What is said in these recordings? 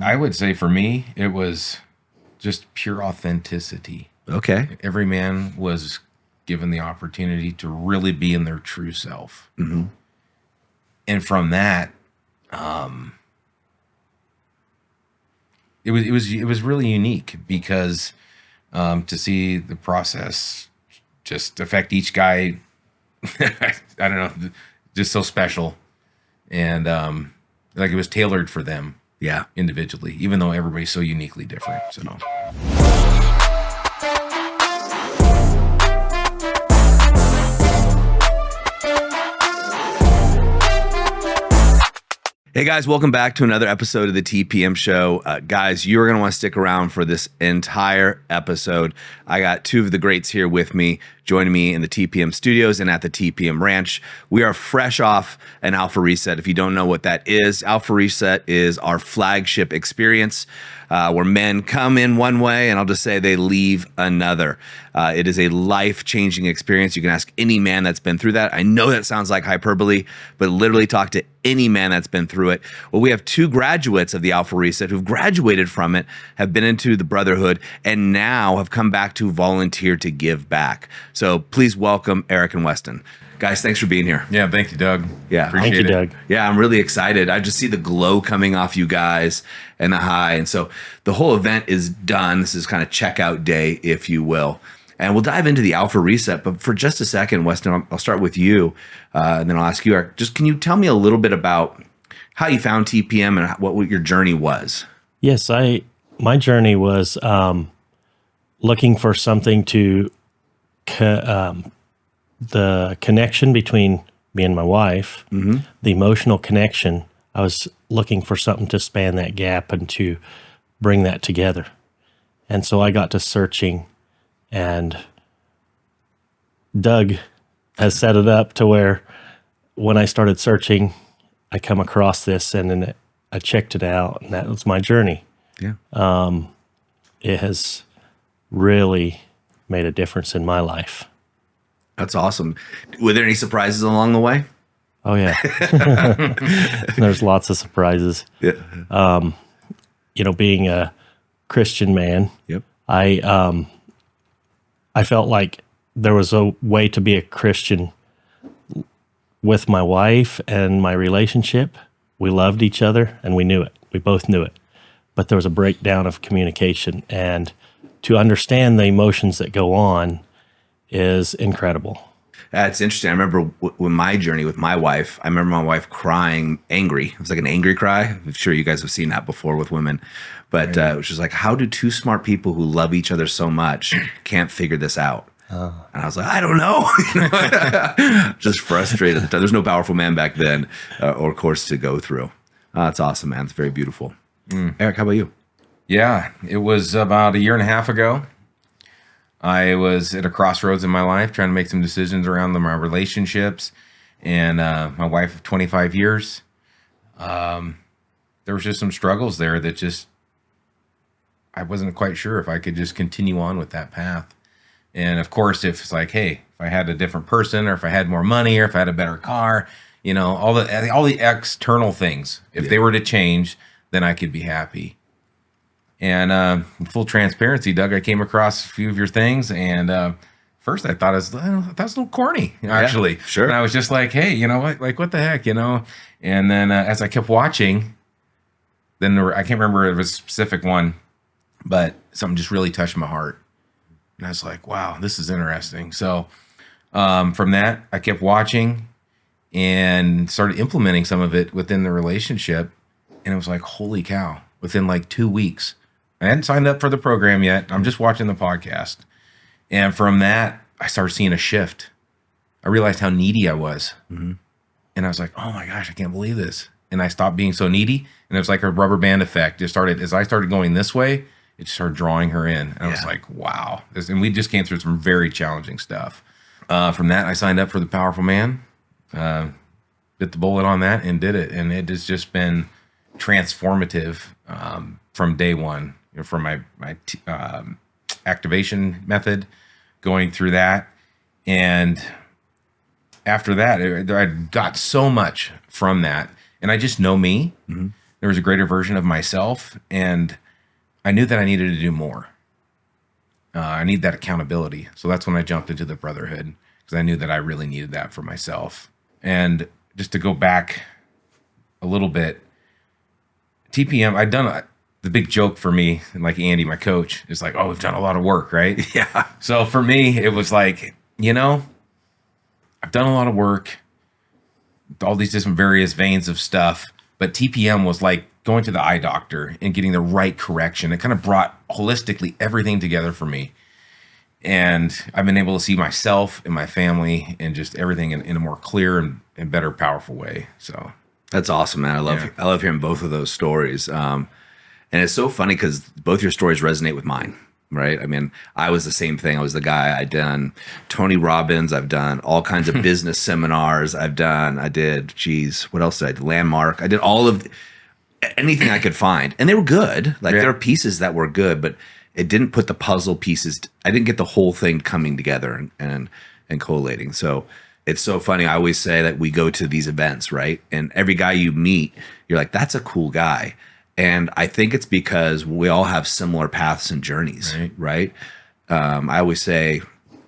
I would say for me, it was just pure authenticity. Okay. Every man was given the opportunity to really be in their true self. Mm-hmm. And from that, it was really unique because to see the process just affect each guy, I don't know, just so special. And like it was tailored for them. Yeah. Individually, even though everybody's so uniquely different. So. Hey guys, welcome back to another episode of the TPM Show. Guys, you're going to want to stick around for this entire episode. I got two of the greats here with me, joining me in the TPM studios and at the TPM Ranch. We are fresh off an Alpha Reset. If you don't know what that is, Alpha Reset is our flagship experience where men come in one way and I'll just say they leave another. It is a life-changing experience. You can ask any man that's been through that. I know that sounds like hyperbole, but literally talk to any man that's been through it. Well, we have two graduates of the Alpha Reset who've graduated from it, have been into the brotherhood, and now have come back to volunteer to give back. So please welcome Eric and Weston. Guys, thanks for being here. Yeah, thank you, Doug. Yeah, appreciate thank you, it. Doug. Yeah, I'm really excited. I just see the glow coming off you guys and the high. And so the whole event is done. This is kind of checkout day, if you will. And we'll dive into the Alpha Reset. But for just a second, Weston, I'll start with you. And then I'll ask you, Eric, just can you tell me a little bit about how you found TPM and what your journey was? Yes, my journey was looking for something to the connection between me and my wife, the emotional connection. I was looking for something to span that gap and to bring that together. And so I got to searching, and Doug has set it up to where when I started searching, I come across this and then I checked it out, and that was my journey. Yeah. It has really made a difference in my life. That's awesome. Were there any surprises along the way? Oh yeah. There's lots of surprises. Yeah. Being a Christian man, Yep. I felt like there was a way to be a Christian with my wife and my relationship. We loved each other and we knew it. We both knew it. But there was a breakdown of communication, and to understand the emotions that go on is incredible. That's interesting. I remember when my journey with my wife, I remember my wife crying angry. It was like an angry cry. I'm sure you guys have seen that before with women. But it was just like, how do two smart people who love each other so much can't figure this out? And I was like, I don't know. Just frustrated. There's no powerful man back then or course to go through. That's awesome, man. It's very beautiful. Eric, how about you? Yeah, it was about a year and a half ago. I was at a crossroads in my life trying to make some decisions around my relationships and my wife of 25 years. There was just some struggles there that just, I wasn't quite sure if I could just continue on with that path. And of course, if it's like, hey, if I had a different person or if I had more money or if I had a better car, all the external things, if they were to change, then I could be happy. And in full transparency, Doug, I came across a few of your things, and first I thought that's a little corny, actually. Yeah, sure. And I was just like, hey, you know what? Like, what the heck, And then as I kept watching, then I can't remember if it was a specific one, but something just really touched my heart. And I was like, wow, this is interesting. So from that, I kept watching and started implementing some of it within the relationship. And it was like, holy cow, within like 2 weeks. I hadn't signed up for the program yet. I'm just watching the podcast. And from that, I started seeing a shift. I realized how needy I was. Mm-hmm. And I was like, oh my gosh, I can't believe this. And I stopped being so needy. And it was like a rubber band effect. As I started going this way, it started drawing her in. And I was like, wow. And we just came through some very challenging stuff. From that, I signed up for the Powerful Man, bit the bullet on that and did it. And it has just been transformative from day one, from my activation method, going through that. And after that, I got so much from that. And I just know me. Mm-hmm. there was a greater version of myself, and I knew that I needed to do more. I need that accountability. So that's when I jumped into the brotherhood, because I knew that I really needed that for myself. And just to go back a little bit, TPM, I'd done the big joke for me, and like Andy, my coach, is like, oh, we've done a lot of work, right? Yeah. So for me, it was like, I've done a lot of work, all these different various veins of stuff, but TPM was like going to the eye doctor and getting the right correction. It kind of brought holistically everything together for me. And I've been able to see myself and my family and just everything in a more clear and better, powerful way. So that's awesome, man. I love hearing both of those stories. And it's so funny because both your stories resonate with mine, right? I mean, I was the same thing. I was the guy. I'd done Tony Robbins. I've done all kinds of business seminars. I did, what else did I do? Landmark. I did all of anything I could find. And they were good. Like there are pieces that were good, but it didn't put the puzzle pieces. I didn't get the whole thing coming together and collating. So it's so funny. I always say that we go to these events, right? And every guy you meet, you're like, that's a cool guy. And I think it's because we all have similar paths and journeys, right? I always say,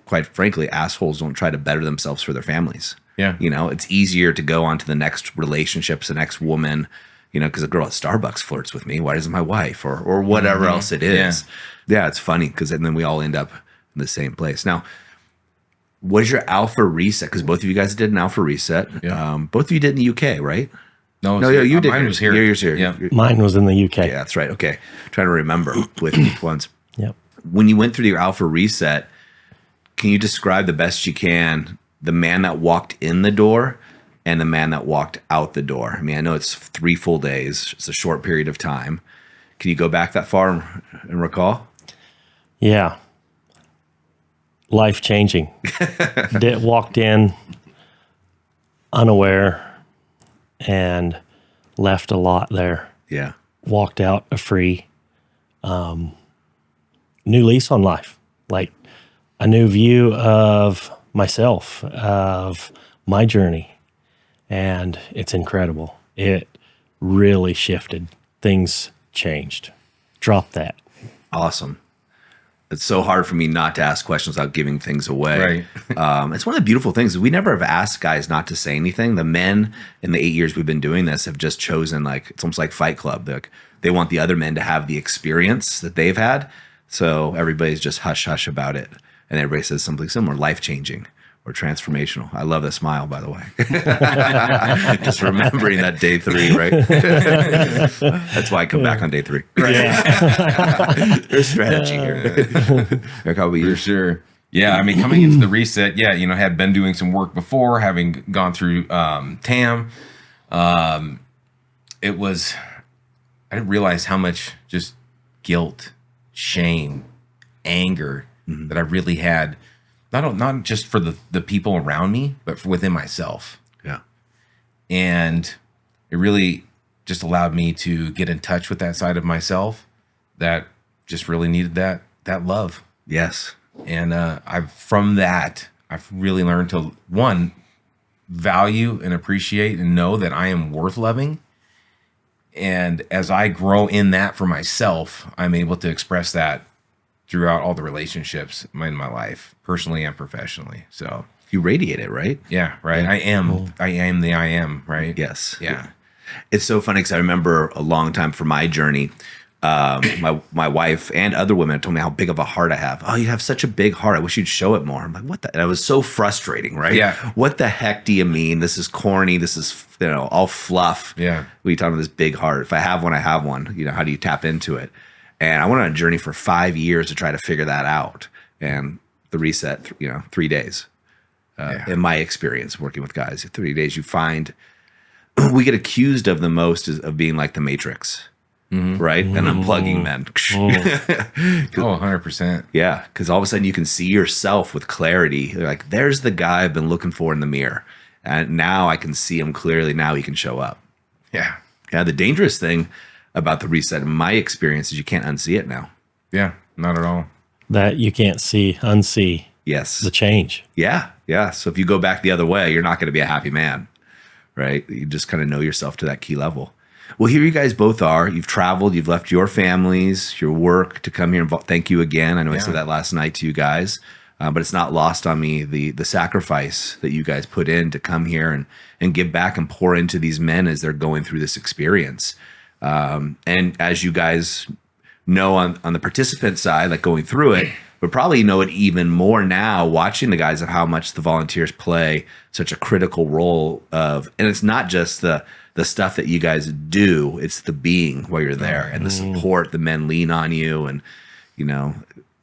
quite frankly, assholes don't try to better themselves for their families. Yeah. It's easier to go on to the next relationships, the next woman, because a girl at Starbucks flirts with me. Why doesn't my wife or whatever else it is? Yeah, it's funny because then we all end up in the same place. Now, what is your alpha reset? Because both of you guys did an alpha reset. Yeah. Both of you did in the UK, right? No, you did. Mine was here. Yours here. Yeah. Mine was in the UK. Yeah, that's right. Okay. Trying to remember with each ones. Yep. When you went through your alpha reset, can you describe the best you can the man that walked in the door and the man that walked out the door? I mean, I know it's 3 full days. It's a short period of time. Can you go back that far and recall? Yeah. Life changing. Walked in unaware and left a lot there. Yeah. Walked out a free, new lease on life. Like a new view of myself, of my journey. And it's incredible. It really shifted. Things changed. Drop that. Awesome. It's so hard for me not to ask questions without giving things away. Right. It's one of the beautiful things. We never have asked guys not to say anything. The men in the 8 years we've been doing this have just chosen, like, it's almost like Fight Club. They want the other men to have the experience that they've had. So everybody's just hush hush about it. And everybody says something similar, life-changing or transformational. I love that smile, by the way. Just remembering that day 3, right? That's why I come back on day 3. Right. Yeah. There's strategy here. Eric, how about you? For sure. Yeah, I mean, coming into the reset, had been doing some work before, having gone through TAM. It was, I didn't realize how much just guilt, shame, anger that I really had. Not just for the people around me, but for within myself. Yeah. And it really just allowed me to get in touch with that side of myself that just really needed that love. Yes. And I've really learned to, one, value and appreciate and know that I am worth loving. And as I grow in that for myself, I'm able to express that throughout all the relationships in my life, personally and professionally. So you radiate it, right? Yeah, right. Yeah. I am the I am, right? Yes. Yeah. It's so funny because I remember a long time for my journey, my wife and other women told me how big of a heart I have. Oh, you have such a big heart. I wish you'd show it more. I'm like, what the? And it was so frustrating, right? Yeah. What the heck do you mean? This is corny. This is, all fluff. Yeah. We talk about this big heart. If I have one, I have one. How do you tap into it? And I went on a journey for 5 years to try to figure that out. And the reset, 3 days. In my experience working with guys, 3 days, you find we get accused of the most of being like the Matrix, right? And unplugging men. 100%. Yeah, because all of a sudden you can see yourself with clarity. You're like, there's the guy I've been looking for in the mirror. And now I can see him clearly. Now he can show up. Yeah. Yeah, the dangerous thing about the reset, in my experience, is you can't unsee it now. Yeah, not at all. That you can't unsee. Yes. The change. Yeah, yeah. So if you go back the other way, you're not going to be a happy man, right? You just kind of know yourself to that key level. Well, here you guys both are. You've traveled, you've left your families, your work to come here. And thank you again. I know I said that last night to you guys, but it's not lost on me the sacrifice that you guys put in to come here and give back and pour into these men as they're going through this experience. And as you guys know on the participant side, like going through it, but probably know it even more now watching the guys of how much the volunteers play such a critical role of, and it's not just the stuff that you guys do, it's the being while you're there and the support. The men lean on you, and you know,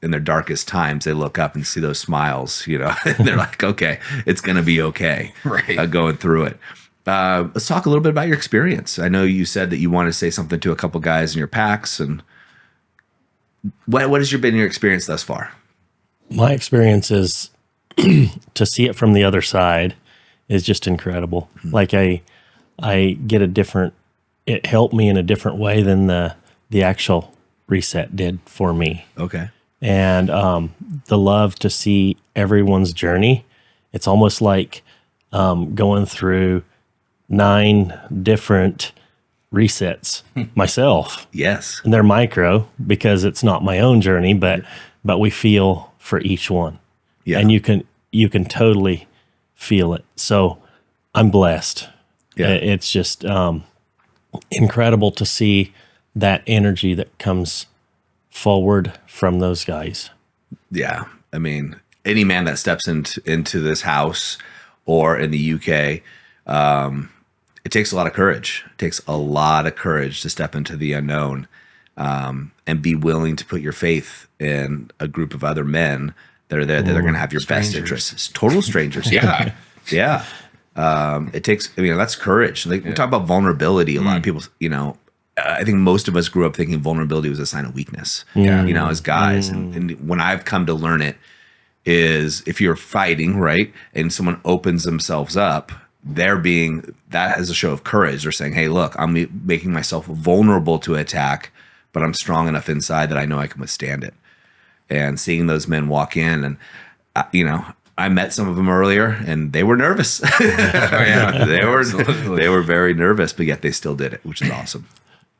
in their darkest times they look up and see those smiles, you know, and they're like, okay, it's gonna be okay, right? Going through it. Let's talk a little bit about your experience. I know you said that you want to say something to a couple guys in your packs, and what has been your experience thus far? My experience is to see it from the other side is just incredible. Like I get it helped me in a different way than the actual reset did for me. Okay. And the love to see everyone's journey. It's almost like going through 9 different resets myself. Yes. And they're micro because it's not my own journey, but we feel for each one. Yeah. And you can totally feel it. So I'm blessed. Yeah. It's just incredible to see that energy that comes forward from those guys. Yeah. I mean, any man that steps into this house or in the UK, it takes a lot of courage. It takes a lot of courage to step into the unknown and be willing to put your faith in a group of other men that are there that are going to have your best interests. Total strangers. Yeah. Yeah. It takes, that's courage. Like we talk about vulnerability. A lot of people, I think most of us grew up thinking vulnerability was a sign of weakness, as guys. And when I've come to learn it is if you're fighting, right, and someone opens themselves up, that as a show of courage. They're saying, hey, look, I'm making myself vulnerable to attack, but I'm strong enough inside that I know I can withstand it. And seeing those men walk in and, I met some of them earlier and they were nervous. They were very nervous, but yet they still did it, which is awesome.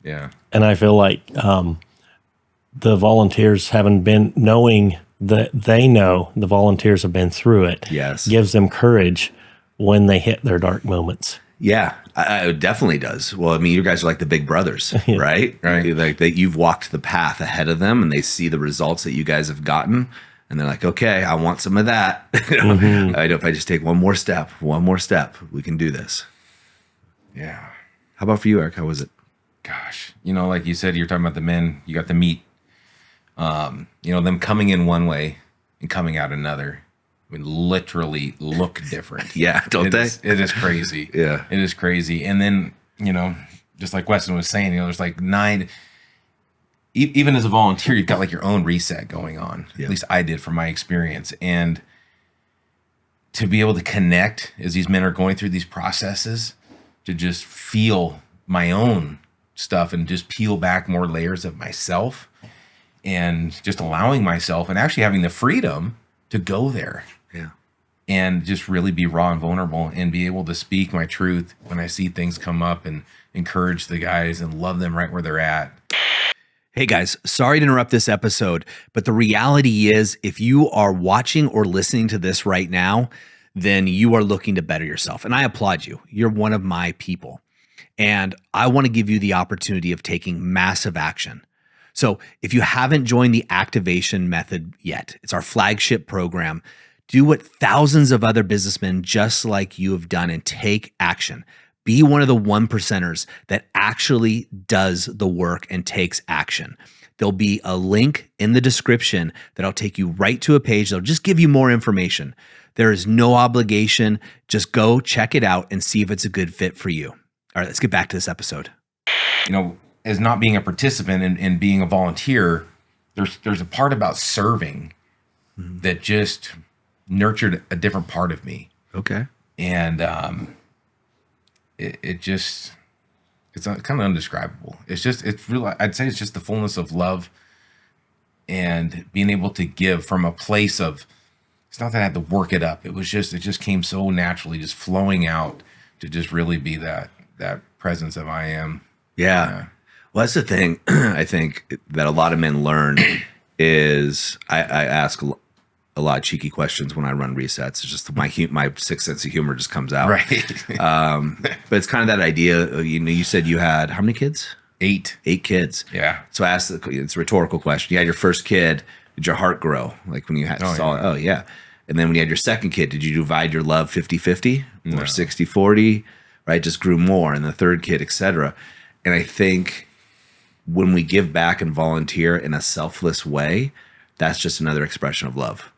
Yeah. And I feel like the volunteers knowing that they know the volunteers have been through it, yes, gives them courage when they hit their dark moments. Yeah, it definitely does. Well, you guys are like the big brothers, right? Right. Like that you've walked the path ahead of them and they see the results that you guys have gotten. And they're like, okay, I want some of that. I know if I just take one more step, we can do this. Yeah. How about for you, Eric? How was it? Gosh, like you said, you're talking about the men, you got to meet, them coming in one way and coming out another. Literally look different. Yeah, don't they? It is crazy. Yeah. It is crazy. And then, just like Weston was saying, there's like 9, even as a volunteer, you've got like your own reset going on. Yeah. At least I did from my experience. And to be able to connect as these men are going through these processes, to just feel my own stuff and just peel back more layers of myself and just allowing myself and actually having the freedom to go there. Yeah. And just really be raw and vulnerable and be able to speak my truth when I see things come up and encourage the guys and love them right where they're at. Hey guys, sorry to interrupt this episode, but the reality is if you are watching or listening to this right now, then you are looking to better yourself. And I applaud you. You're one of my people. And I want to give you the opportunity of taking massive action. So if you haven't joined the activation method yet, it's our flagship program. Do what thousands of other businessmen just like you have done and take action. Be one of the 1%ers that actually does the work and takes action. There'll be a link in the description that'll take you right to a page that'll just give you more information. There is no obligation. Just go check it out and see if it's a good fit for you. All right, let's get back to this episode. As not being a participant and being a volunteer, there's a part about serving that just nurtured a different part of me. Okay. And it's kind of indescribable. It's real. I'd say it's just the fullness of love and being able to give from a place of, it's not that I had to work it up. It just came so naturally, just flowing out to just really be that presence of I am. Yeah. Well, that's the thing I think that a lot of men learn is I ask a lot of cheeky questions when I run resets. It's just my sixth sense of humor just comes out. Right. But it's kind of that idea. You said you had how many kids? 8. 8 kids. Yeah. So I asked, it's a rhetorical question. You had your first kid. Did your heart grow? Like when you saw it? Oh, yeah. And then when you had your second kid, did you divide your love 50-50 or 60-40? Right? Just grew more. And the third kid, etc. And I think when we give back and volunteer in a selfless way, that's just another expression of love.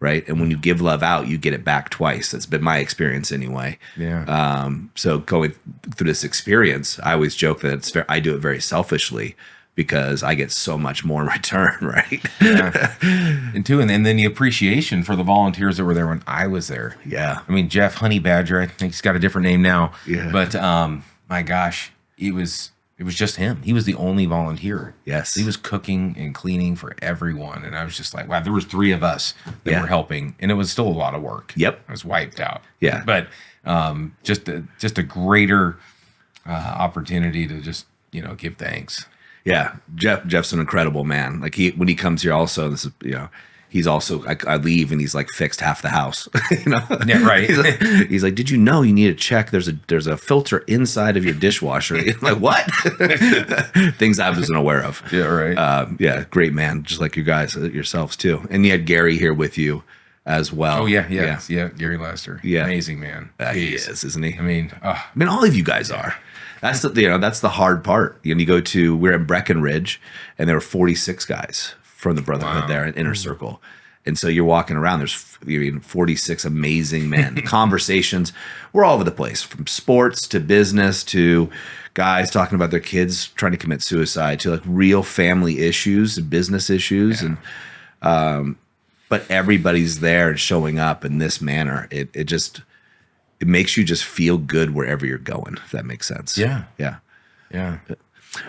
Right. And when you give love out, you get it back twice. That's been my experience anyway. Yeah. So going through this experience, I always joke that I do it very selfishly because I get so much more in return. Right. Yeah. And then the appreciation for the volunteers that were there when I was there. Yeah. I mean, Jeff Honey Badger, I think he's got a different name now. Yeah. But my gosh, it was just him. He was the only volunteer. Yes. He was cooking and cleaning for everyone. And I was just like, wow, there was 3 of us that were helping. And it was still a lot of work. Yep. I was wiped out. Yeah. But just a greater opportunity to just, give thanks. Yeah. Jeff's an incredible man. Like when he comes here also, this is, he's also, I leave and he's like fixed half the house, Yeah, right. He's like, did you know you need to check? There's a filter inside of your dishwasher. I'm like, what? Things I wasn't aware of. Yeah, right. Yeah. Great man. Just like you guys, yourselves too. And you had Gary here with you as well. Oh yeah. Gary Lester. Yeah. Amazing man. He is, isn't he? I mean, all of you guys are. That's that's the hard part. We're in Breckenridge and there were 46 guys from the Brotherhood there in Inner Circle. And so you're walking around, there's 46 amazing men. Conversations were all over the place, from sports to business to guys talking about their kids trying to commit suicide to like real family issues and business issues. Yeah. And but everybody's there and showing up in this manner. It makes you just feel good wherever you're going, if that makes sense. Yeah. Yeah. Yeah.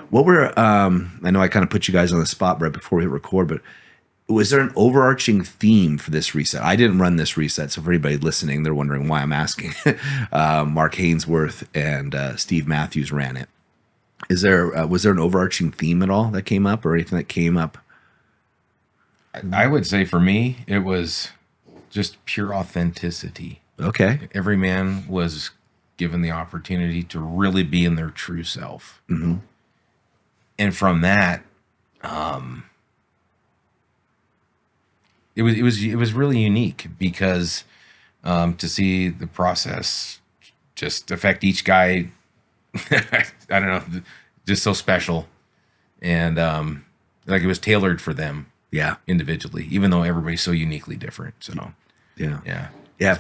What were I know I kind of put you guys on the spot right before we hit record, but was there an overarching theme for this reset? I didn't run this reset, so for anybody listening, they're wondering why I'm asking. Mark Hainsworth and Steve Matthews ran it. Was there an overarching theme at all that came up, or anything that came up? I would say for me, it was just pure authenticity. Okay. Every man was given the opportunity to really be in their true self. Mm-hmm. And from that, it was really unique because to see the process just affect each guy, I don't know, just so special, and like it was tailored for them, individually, even though everybody's so uniquely different. So yeah.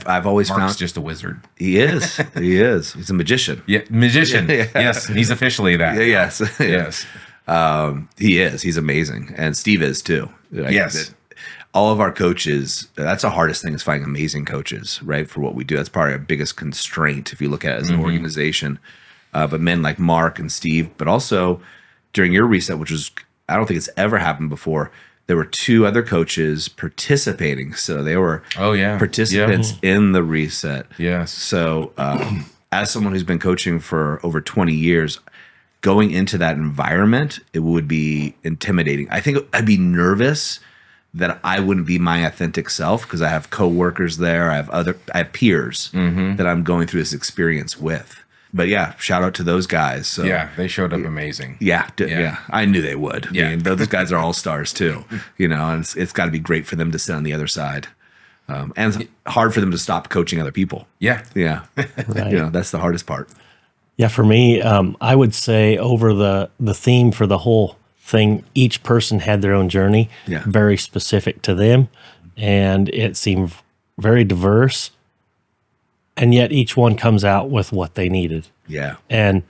I've always Mark's found just a wizard. He is. He is. He's a magician. Yeah, magician. Yeah. Yes, he's officially that. Yes. Yes. He is. He's amazing, and Steve is too. Yes. All of our coaches. That's the hardest thing is finding amazing coaches, right? For what we do, that's probably our biggest constraint if you look at it as an organization. But men like Mark and Steve, but also during your reset, which was I don't think it's ever happened before. There were 2 other coaches participating, so they were participants in the reset. Yes. So, as someone who's been coaching for over 20 years, going into that environment, it would be intimidating. I think I'd be nervous that I wouldn't be my authentic self because I have coworkers there, I have peers that I'm going through this experience with. But yeah, shout out to those guys. So, yeah, they showed up amazing. Yeah, I knew they would. Yeah. I mean, those guys are all stars too. And it's got to be great for them to sit on the other side, and it's hard for them to stop coaching other people. Yeah, Right. That's the hardest part. Yeah, for me, I would say over the theme for the whole thing, each person had their own journey, very specific to them, and it seemed very diverse. And yet each one comes out with what they needed. Yeah. And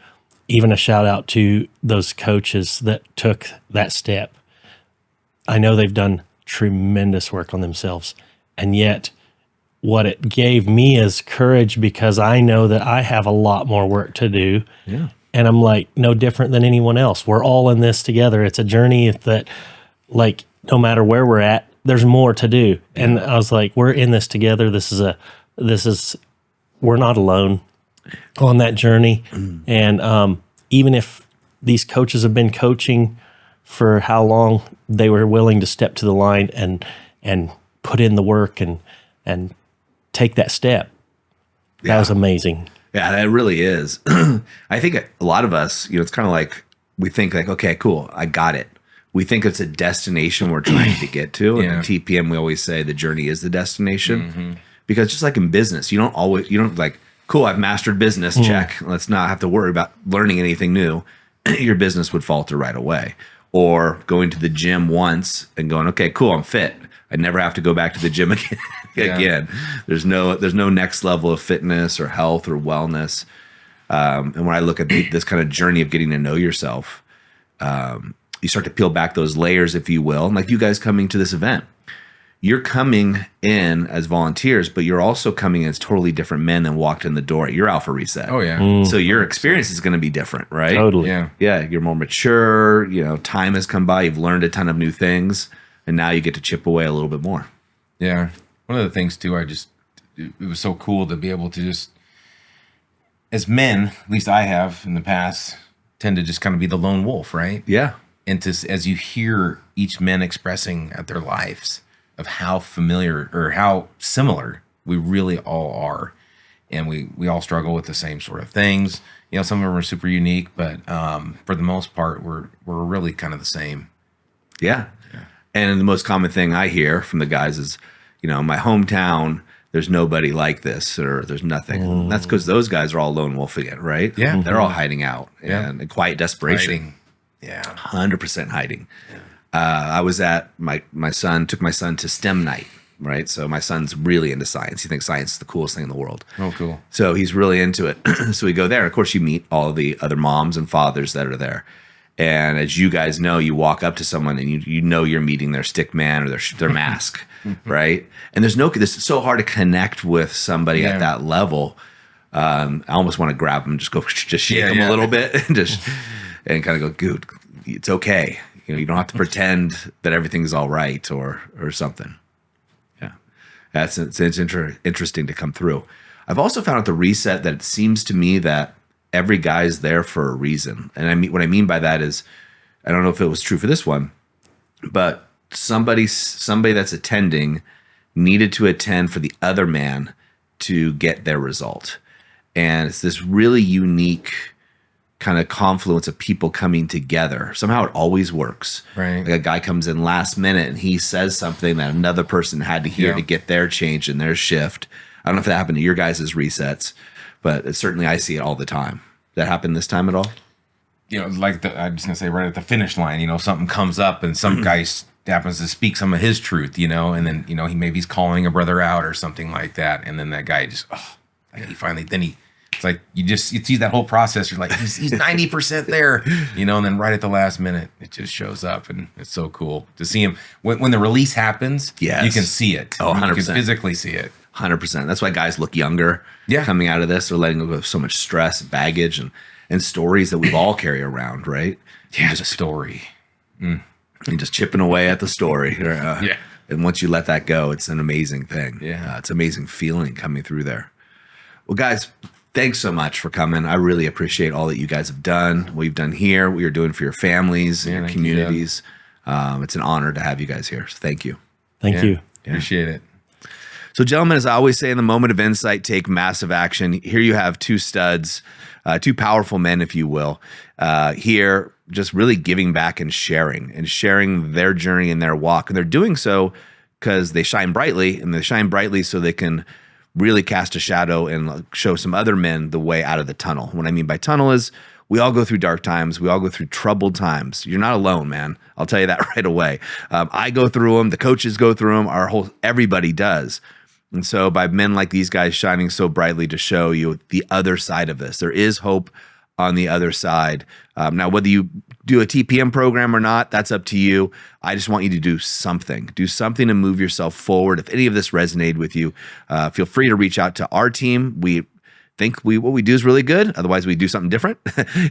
even a shout out to those coaches that took that step. I know they've done tremendous work on themselves. And yet what it gave me is courage because I know that I have a lot more work to do. Yeah. And I'm like, no different than anyone else. We're all in this together. It's a journey that, like, no matter where we're at, there's more to do. And I was like, we're in this together. We're not alone on that journey. And even if these coaches have been coaching for how long, they were willing to step to the line and put in the work and take that step. That was amazing. Yeah, that really is. I think a lot of us, it's kind of like we think like, okay, cool, I got it. We think it's a destination we're trying to get to. And in TPM, we always say the journey is the destination. Because just like in business, you don't like, cool, I've mastered business, check. Let's not have to worry about learning anything new. Your business would falter right away. Or going to the gym once and going, okay, cool, I'm fit. I never have to go back to the gym again. There's no next level of fitness or health or wellness. And when I look at this kind of journey of getting to know yourself, you start to peel back those layers, if you will. And like you guys coming to this event, you're coming in as volunteers, but you're also coming in as totally different men than walked in the door at your Alpha Reset. Oh yeah. So your experience is going to be different, right? Totally. Yeah. You're more mature. Time has come by. You've learned a ton of new things, and now you get to chip away a little bit more. Yeah. One of the things too, it was so cool to be able to just, as men, at least I have in the past, tend to just kind of be the lone wolf, right? Yeah. And as you hear each man expressing at their lives of how familiar or how similar we really all are. And we all struggle with the same sort of things. Some of them are super unique, but for the most part, we're really kind of the same. Yeah. And the most common thing I hear from the guys is, my hometown, there's nobody like this, or there's nothing. And that's because those guys are all lone wolf again, right? Yeah. They're all hiding out and in quiet desperation. Hiding. Yeah. 100% hiding. Yeah. I was at took my son to STEM night, right? So my son's really into science. He thinks science is the coolest thing in the world. Oh, cool. So he's really into it. So we go there. Of course, you meet all of the other moms and fathers that are there. And as you guys know, you walk up to someone and you're meeting their stick man or their mask, right? And this is so hard to connect with somebody at that level. I almost want to grab them, just shake them a little bit and kind of go, dude, it's okay. You don't have to pretend that everything's all right or something. Yeah. It's interesting to come through. I've also found at the reset that it seems to me that every guy's there for a reason. And what I mean by that is, I don't know if it was true for this one, but somebody that's attending needed to attend for the other man to get their result. And it's this really unique kind of confluence of people coming together. Somehow it always works. Right. Like a guy comes in last minute and he says something that another person had to hear to get their change and their shift. I don't know if that happened to your guys' resets, but certainly I see it all the time. Did that happen this time at all? Like I'm just gonna say right at the finish line, something comes up and some guy happens to speak some of his truth, and then he's calling a brother out or something like that, and then that guy just it's like you see that whole process. You're like he's 90% there, and then right at the last minute it just shows up, and it's so cool to see him when the release happens. Yes. You can see it. Oh, 100%. You can physically see it. 100%. That's why guys look younger. Coming out of this, they're letting go of so much stress, baggage, and stories that we've all carry around, right? Yeah, just a story. And just chipping away at the story. And once you let that go, it's an amazing thing. Yeah. It's an amazing feeling coming through there. Well, guys, thanks so much for coming. I really appreciate all that you guys have done, what you've done here, what you're doing for your families and your communities. It's an honor to have you guys here. So thank you. Thank you. Appreciate it. So, gentlemen, as I always say, in the moment of insight, take massive action. Here you have two studs, two powerful men, if you will, here just really giving back and sharing their journey and their walk. And they're doing so because they shine brightly, and they shine brightly so they can really cast a shadow and show some other men the way out of the tunnel. What I mean by tunnel is we all go through dark times. We all go through troubled times. You're not alone, man. I'll tell you that right away. I go through them. The coaches go through them. Everybody does. And so by men like these guys shining so brightly to show you the other side of this, there is hope on the other side. Now, whether you do a TPM program or not, that's up to you. I just want you to do something. Do something to move yourself forward. If any of this resonated with you, feel free to reach out to our team. We think what we do is really good. Otherwise, we do something different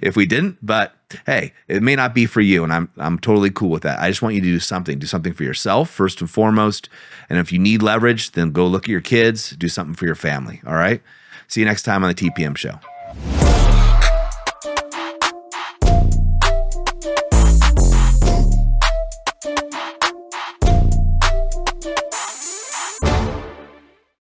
if we didn't. But hey, it may not be for you, and I'm totally cool with that. I just want you to do something. Do something for yourself first and foremost. And if you need leverage, then go look at your kids. Do something for your family. All right. See you next time on the TPM Show.